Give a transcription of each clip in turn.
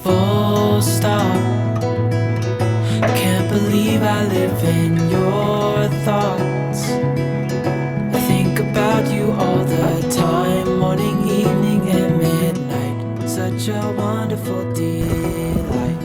full stop. Can't believe I live in your thoughts. I think about you all the time, morning, evening, and midnight. Such a wonderful delight.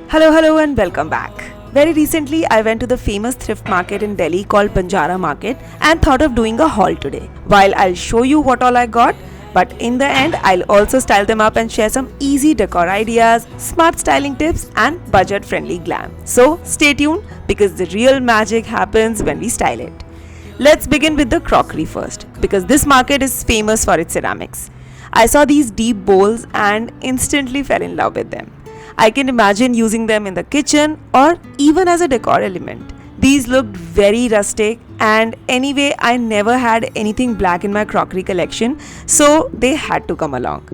Hello, and welcome back. Very recently, I went to the famous thrift market in Delhi called Banjara Market and thought of doing a haul today. While I'll show you what all I got, but in the end, I'll also style them up and share some easy decor ideas, smart styling tips, and budget friendly glam. So stay tuned because the real magic happens when we style it. Let's begin with the crockery first because this market is famous for its ceramics. I saw these deep bowls and instantly fell in love with them. I can imagine using them in the kitchen or even as a decor element. These looked very rustic, and anyway, I never had anything black in my crockery collection, so they had to come along.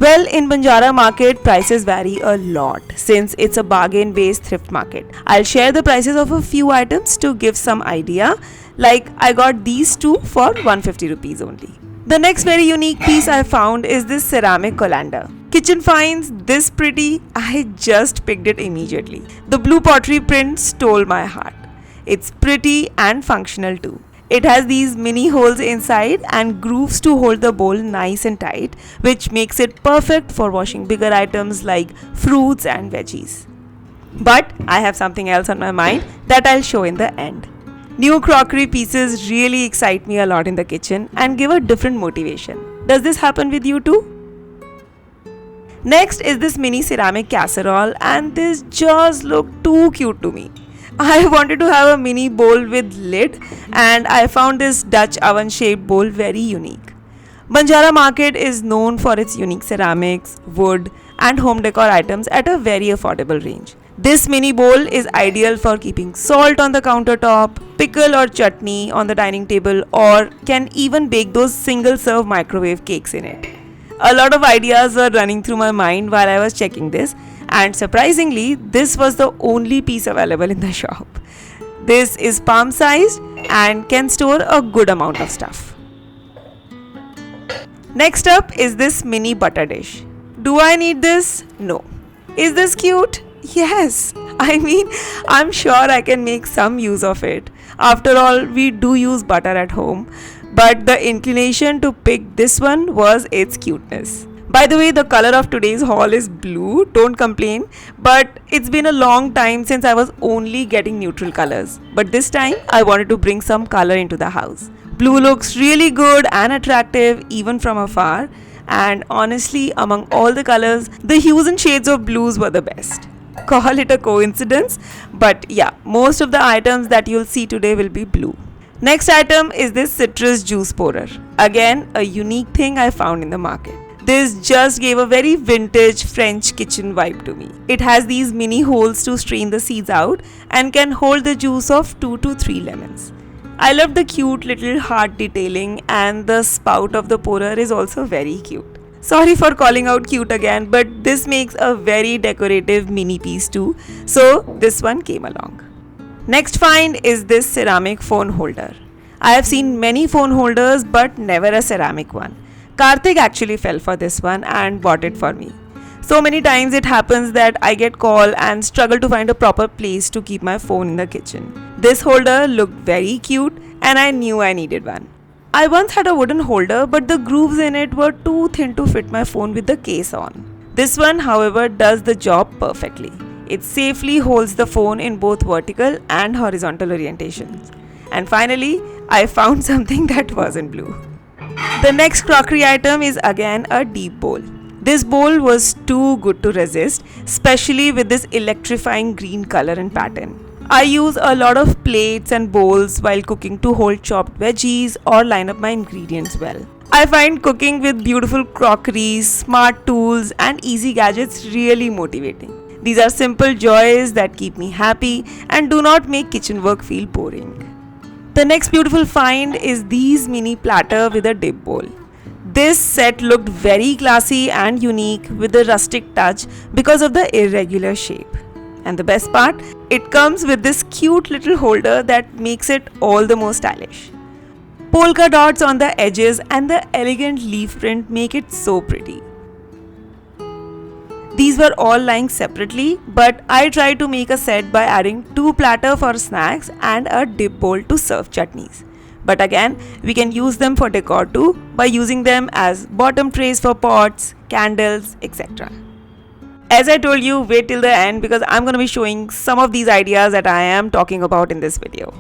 Well, in Banjara market, prices vary a lot since it's a bargain based thrift market. I'll share the prices of a few items to give some idea. Like, I got these two for 150 rupees only. The next very unique piece I found is this ceramic colander. Kitchen finds this pretty, I just picked it immediately. The blue pottery print stole my heart. It's pretty and functional too. It has these mini holes inside and grooves to hold the bowl nice and tight, which makes it perfect for washing bigger items like fruits and veggies. But I have something else on my mind that I'll show in the end. New crockery pieces really excite me a lot in the kitchen and give a different motivation. Does this happen with you too? Next is this mini ceramic casserole, and this just looked too cute to me. I wanted to have a mini bowl with lid, and I found this Dutch oven shaped bowl very unique. Banjara market is known for its unique ceramics, wood, and home decor items at a very affordable range. This mini bowl is ideal for keeping salt on the countertop, pickle or chutney on the dining table, or can even bake those single serve microwave cakes in it. A lot of ideas were running through my mind while I was checking this, and surprisingly, this was the only piece available in the shop. This is palm sized and can store a good amount of stuff. Next up is this mini butter dish. Do I need this? No. Is this cute? Yes. I'm sure I can make some use of it. After all, we do use butter at home. But the inclination to pick this one was its cuteness. By the way, the color of today's haul is blue, don't complain, but it's been a long time since I was only getting neutral colors. But this time, I wanted to bring some color into the house. Blue looks really good and attractive even from afar, and honestly, among all the colors, the hues and shades of blues were the best. Call it a coincidence, but yeah, most of the items that you'll see today will be blue. Next item is this citrus juice pourer. Again, a unique thing I found in the market. This just gave a very vintage French kitchen vibe to me. It has these mini holes to strain the seeds out and can hold the juice of 2 to 3 lemons. I love the cute little heart detailing, and the spout of the pourer is also very cute. Sorry for calling out cute again, but this makes a very decorative mini piece too, so this one came along. Next find is this ceramic phone holder. I have seen many phone holders but never a ceramic one. Karthik actually fell for this one and bought it for me. So many times it happens that I get call and struggle to find a proper place to keep my phone in the kitchen. This holder looked very cute and I knew I needed one. I once had a wooden holder, but the grooves in it were too thin to fit my phone with the case on. This one, however, does the job perfectly. It safely holds the phone in both vertical and horizontal orientations. And finally, I found something that wasn't blue. The next crockery item is again a deep bowl. This bowl was too good to resist, especially with this electrifying green color and pattern. I use a lot of plates and bowls while cooking to hold chopped veggies or line up my ingredients well. I find cooking with beautiful crockeries, smart tools, and easy gadgets really motivating. These are simple joys that keep me happy and do not make kitchen work feel boring. The next beautiful find is these mini platter with a dip bowl. This set looked very classy and unique with a rustic touch because of the irregular shape. And the best part, it comes with this cute little holder that makes it all the more stylish. Polka dots on the edges and the elegant leaf print make it so pretty. These were all lying separately, but I tried to make a set by adding 2 platters for snacks and a dip bowl to serve chutneys. But again, we can use them for decor too by using them as bottom trays for pots, candles, etc. As I told you, wait till the end because I'm going to be showing some of these ideas that I am talking about in this video.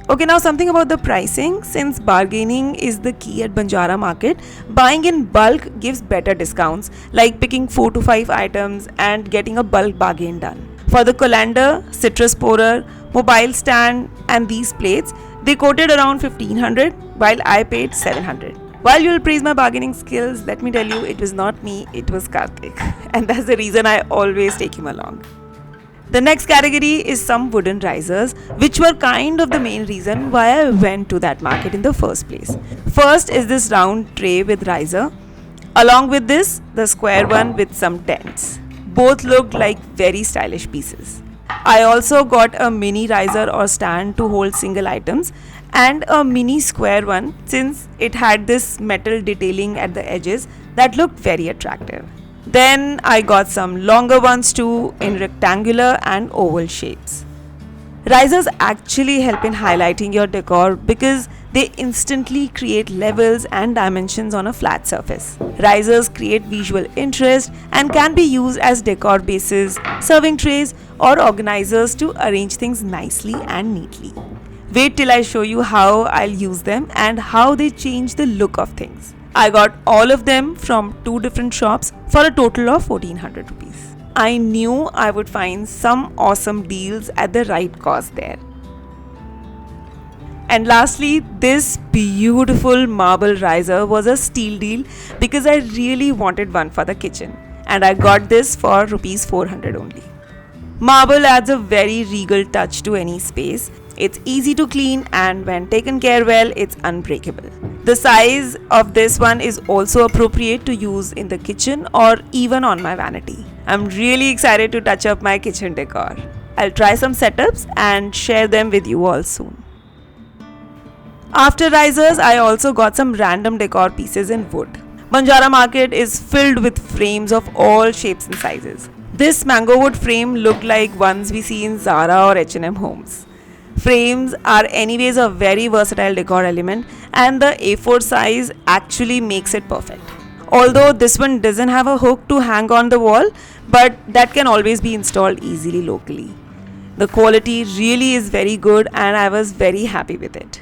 Okay, now something about the pricing. Since bargaining is the key at Banjara market, buying in bulk gives better discounts, like picking 4 to 5 items and getting a bulk bargain done. For the colander, citrus pourer, mobile stand and these plates, they quoted around 1500 while I paid 700. While you'll praise my bargaining skills, let me tell you, it was not me, it was Karthik. And that's the reason I always take him along. The next category is some wooden risers, which were kind of the main reason why I went to that market in the first place. First is this round tray with riser. Along with this, the square one with some tents. Both looked like very stylish pieces. I also got a mini riser or stand to hold single items and a mini square one since it had this metal detailing at the edges that looked very attractive. Then I got some longer ones too in rectangular and oval shapes. Risers actually help in highlighting your decor because they instantly create levels and dimensions on a flat surface. Risers create visual interest and can be used as decor bases, serving trays, or organizers to arrange things nicely and neatly. Wait till I show you how I'll use them and how they change the look of things. I got all of them from 2 different shops for a total of 1400 rupees. I knew I would find some awesome deals at the right cost there. And lastly, this beautiful marble riser was a steal deal because I really wanted one for the kitchen and I got this for rupees 400 only. Marble adds a very regal touch to any space. It's easy to clean and when taken care well, it's unbreakable. The size of this one is also appropriate to use in the kitchen or even on my vanity. I'm really excited to touch up my kitchen decor. I'll try some setups and share them with you all soon. After risers, I also got some random decor pieces in wood. Banjara market is filled with frames of all shapes and sizes. This mango wood frame looked like ones we see in Zara or H&M homes. Frames are anyways a very versatile decor element and the A4 size actually makes it perfect. Although this one doesn't have a hook to hang on the wall, but that can always be installed easily locally. The quality really is very good and I was very happy with it.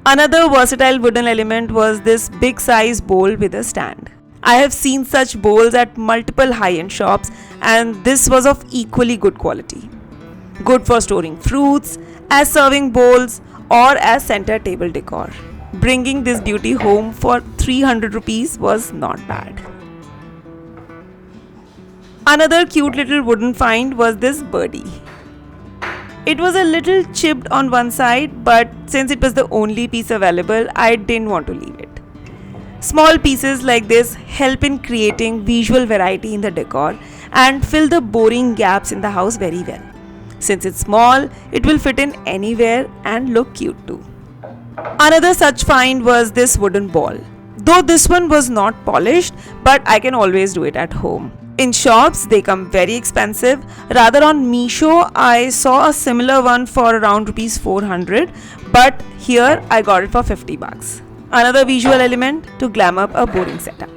Another versatile wooden element was this big size bowl with a stand. I have seen such bowls at multiple high-end shops and this was of equally good quality. Good for storing fruits, as serving bowls or as center table decor. Bringing this beauty home for 300 rupees was not bad. Another cute little wooden find was this birdie. It was a little chipped on one side, but since it was the only piece available, I didn't want to leave it. Small pieces like this help in creating visual variety in the decor and fill the boring gaps in the house very well. Since it's small, it will fit in anywhere and look cute too. Another such find was this wooden ball. Though this one was not polished, but I can always do it at home. In shops, they come very expensive. Rather on Meesho, I saw a similar one for around rupees 400, but here I got it for 50 bucks. Another visual element to glam up a boring setup.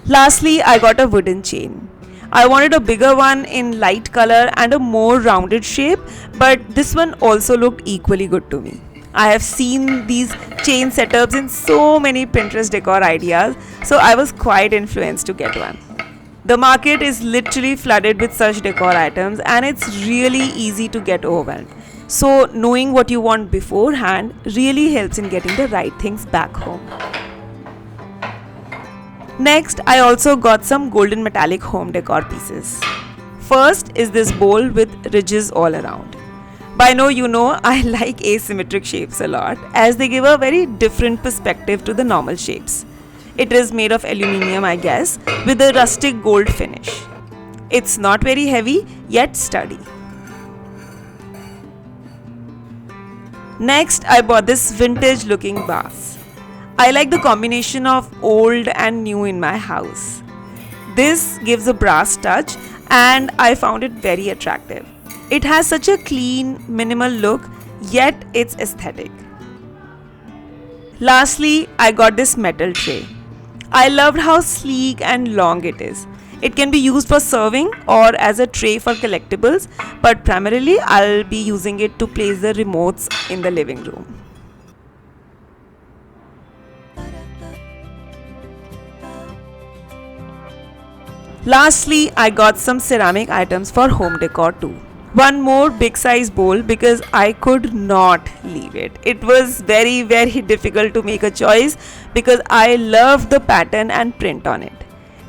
Lastly, I got a wooden chain. I wanted a bigger one in light color and a more rounded shape, but this one also looked equally good to me. I have seen these chain setups in so many Pinterest decor ideas, so I was quite influenced to get one. The market is literally flooded with such decor items and it's really easy to get overwhelmed. So knowing what you want beforehand really helps in getting the right things back home. Next, I also got some golden metallic home decor pieces. First is this bowl with ridges all around. By now you know I like asymmetric shapes a lot as they give a very different perspective to the normal shapes. It is made of aluminium, I guess, with a rustic gold finish. It's not very heavy yet sturdy. Next, I bought this vintage looking vase. I like the combination of old and new in my house. This gives a brass touch and I found it very attractive. It has such a clean, minimal look, yet it's aesthetic. Lastly, I got this metal tray. I loved how sleek and long it is. It can be used for serving or as a tray for collectibles, but primarily I'll be using it to place the remotes in the living room. Lastly, I got some ceramic items for home decor too. One more big size bowl because I could not leave it. It was very difficult to make a choice because I love the pattern and print on it.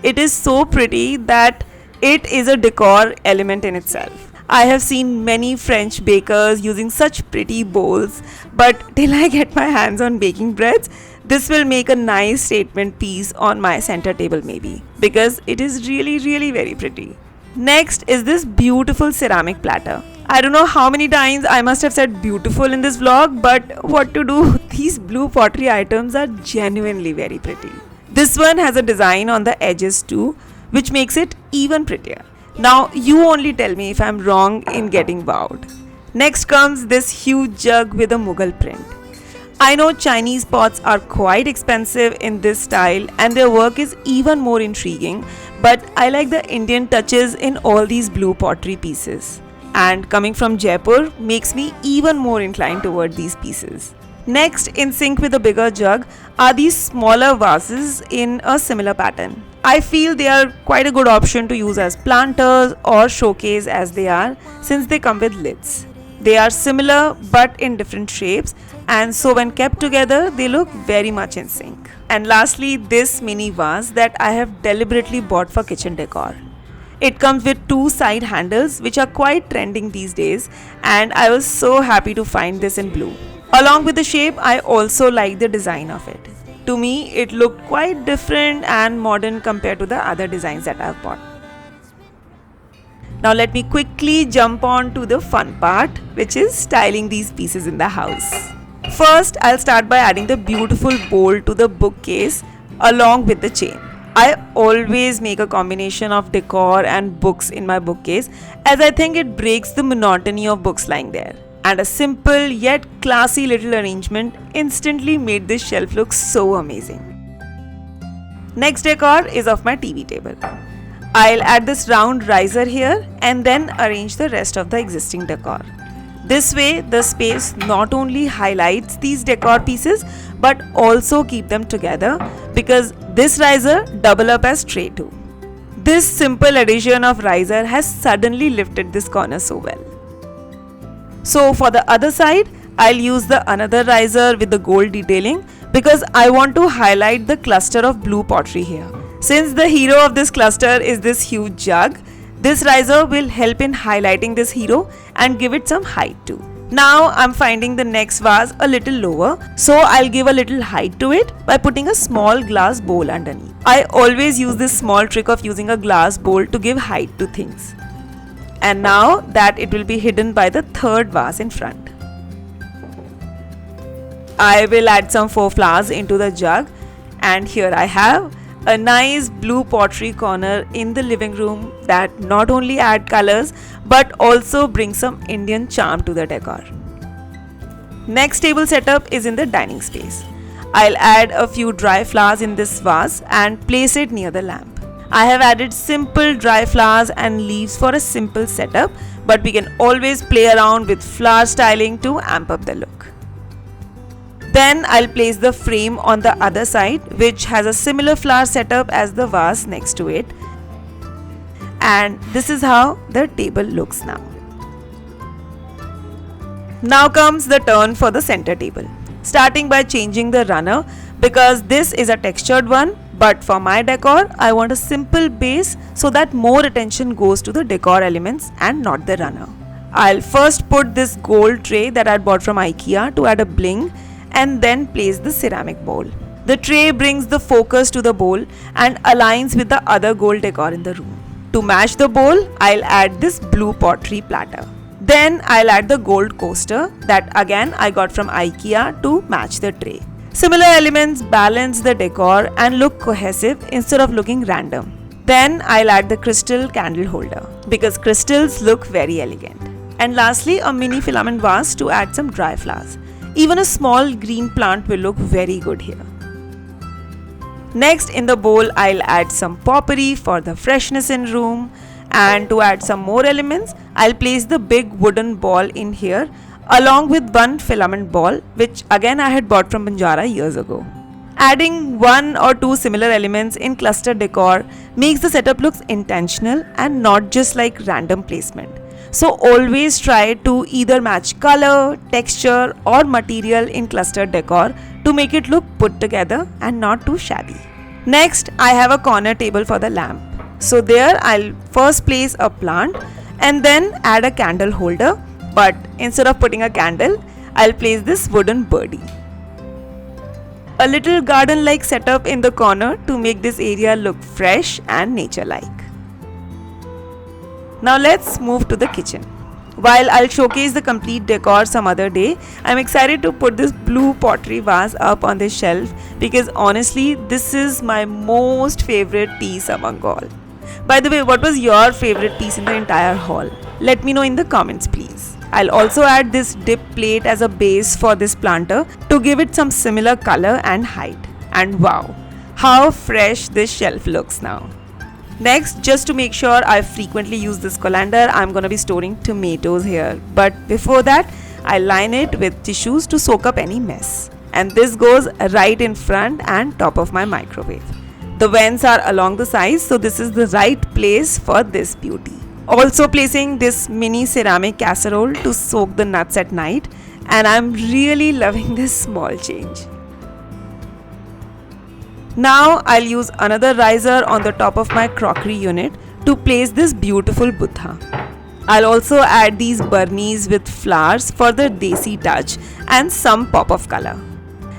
It is so pretty that it is a decor element in itself. I have seen many French bakers using such pretty bowls, but till I get my hands on baking breads, this will make a nice statement piece on my center table maybe, because it is really very pretty. Next is this beautiful ceramic platter. I don't know how many times I must have said beautiful in this vlog, but what to do, these blue pottery items are genuinely very pretty. This one has a design on the edges too, which makes it even prettier. Now you only tell me if I'm wrong in getting wowed. Next comes this huge jug with a Mughal print. I know Chinese pots are quite expensive in this style and their work is even more intriguing, but I like the Indian touches in all these blue pottery pieces. And coming from Jaipur makes me even more inclined toward these pieces. Next, in sync with a bigger jug, are these smaller vases in a similar pattern. I feel they are quite a good option to use as planters or showcase as they are, since they come with lids. They are similar but in different shapes, and so when kept together they look very much in sync. And lastly, this mini vase that I have deliberately bought for kitchen decor. It comes with two side handles which are quite trending these days, and I was so happy to find this in blue. Along with the shape, I also like the design of it. To me, it looked quite different and modern compared to the other designs that I've bought. Now let me quickly jump on to the fun part, which is styling these pieces in the house. First, I'll start by adding the beautiful bowl to the bookcase along with the chain. I always make a combination of decor and books in my bookcase, as I think it breaks the monotony of books lying there. And a simple yet classy little arrangement instantly made this shelf look so amazing. Next decor is of my TV table. I'll add this round riser here and then arrange the rest of the existing decor. This way, the space not only highlights these decor pieces but also keep them together, because this riser double up as tray too. This simple addition of riser has suddenly lifted this corner so well. So for the other side, I'll use the another riser with the gold detailing because I want to highlight the cluster of blue pottery here. Since the hero of this cluster is this huge jug, this riser will help in highlighting this hero and give it some height too. Now I'm finding the next vase a little lower, so I'll give a little height to it by putting a small glass bowl underneath. I always use this small trick of using a glass bowl to give height to things. And now that it will be hidden by the third vase in front. I will add some faux flowers into the jug, and here I have a nice blue pottery corner in the living room that not only add colors but also bring some Indian charm to the decor. Next table setup is in the dining space. I'll add a few dry flowers in this vase and place it near the lamp. I have added simple dry flowers and leaves for a simple setup, but we can always play around with flower styling to amp up the look. Then I'll place the frame on the other side, which has a similar flower setup as the vase next to it. And this is how the table looks now. Now comes the turn for the center table. Starting by changing the runner, because this is a textured one, but for my decor, I want a simple base so that more attention goes to the decor elements and not the runner. I'll first put this gold tray that I bought from IKEA to add a bling, and then place the ceramic bowl. The tray brings the focus to the bowl and aligns with the other gold decor in the room. To match the bowl, I'll add this blue pottery platter. Then I'll add the gold coaster that again I got from IKEA to match the tray. Similar elements balance the decor and look cohesive instead of looking random. Then I'll add the crystal candle holder because crystals look very elegant. And lastly, a mini filament vase to add some dry flowers. Even a small green plant will look very good here. Next, in the bowl, I'll add some potpourri for the freshness in room. And to add some more elements, I'll place the big wooden ball in here along with one filament ball, which again I had bought from Banjara years ago. Adding one or two similar elements in cluster decor makes the setup look intentional and not just like random placement. So always try to either match color, texture or material in cluster decor to make it look put together and not too shabby. Next, I have a corner table for the lamp. So there I'll first place a plant and then add a candle holder, but instead of putting a candle, I'll place this wooden birdie. A little garden like setup in the corner to make this area look fresh and nature like. Now let's move to the kitchen. While I'll showcase the complete decor some other day, I'm excited to put this blue pottery vase up on this shelf because honestly this is my most favorite piece among all. By the way, what was your favorite piece in the entire haul? Let me know in the comments please. I'll also add this dip plate as a base for this planter to give it some similar color and height. And wow, how fresh this shelf looks now. Next, just to make sure I frequently use this colander, I'm gonna be storing tomatoes here. But before that, I line it with tissues to soak up any mess. And this goes right in front and top of my microwave. The vents are along the sides, so this is the right place for this beauty. Also placing this mini ceramic casserole to soak the nuts at night, and I'm really loving this small change. Now I'll use another riser on the top of my crockery unit to place this beautiful Buddha. I'll also add these burnies with flowers for the desi touch and some pop of color.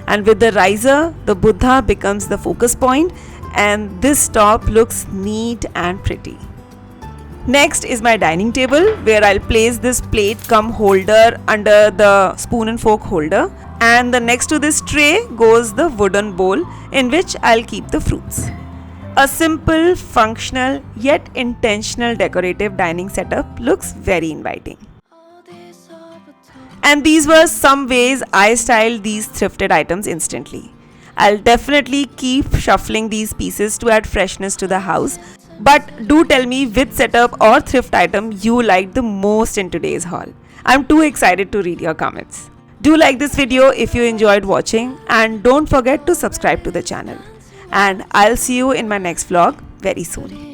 And with the riser, the Buddha becomes the focus point and this top looks neat and pretty. Next is my dining table where I'll place this plate cum holder under the spoon and fork holder, and the next to this tray goes the wooden bowl in which I'll keep the fruits. A simple, functional yet intentional decorative dining setup looks very inviting. And these were some ways I styled these thrifted items instantly. I'll definitely keep shuffling these pieces to add freshness to the house. But do tell me which setup or thrift item you liked the most in today's haul. I'm too excited to read your comments. Do like this video if you enjoyed watching and don't forget to subscribe to the channel. And I'll see you in my next vlog very soon.